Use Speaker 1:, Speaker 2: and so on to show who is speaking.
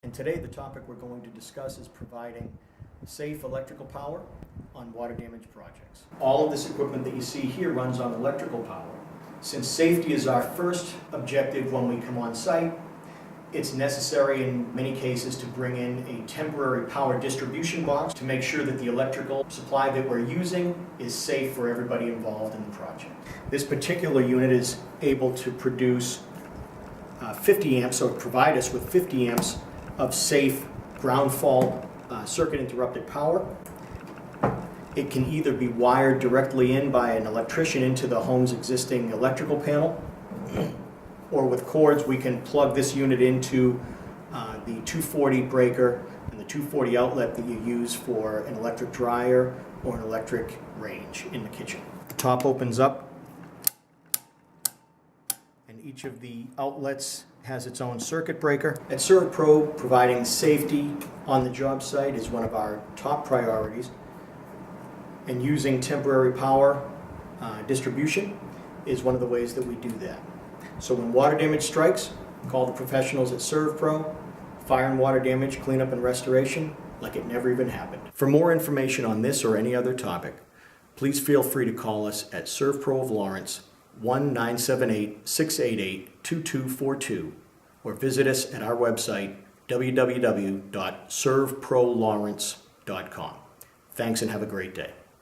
Speaker 1: And today the topic we're going to discuss is providing safe electrical power on water damage projects. All of this equipment that you see here runs on electrical power. Since safety is our first objective when we come on site, it's necessary in many cases to bring in a temporary power distribution box to make sure that the electrical supply that we're using is safe for everybody involved in the project. This particular unit is able to produce 50 amps, or provide us with 50 amps of safe ground fault circuit interrupted power. It can either be wired directly in by an electrician into the home's existing electrical panel, or with cords we can plug this unit into the 240 breaker and the 240 outlet that you use for an electric dryer or an electric range in the kitchen. The top opens up and each of the outlets has its own circuit breaker. At SERVPRO, providing safety on the job site is one of our top priorities, and using temporary power distribution is one of the ways that we do that. So when water damage strikes, call the professionals at SERVPRO. Fire and water damage, cleanup and restoration, like it never even happened. For more information on this or any other topic, please feel free to call us at SERVPRO of Lawrence, 1-978-688-2242, or visit us at our website, www.servprolawrence.com. Thanks and have a great day.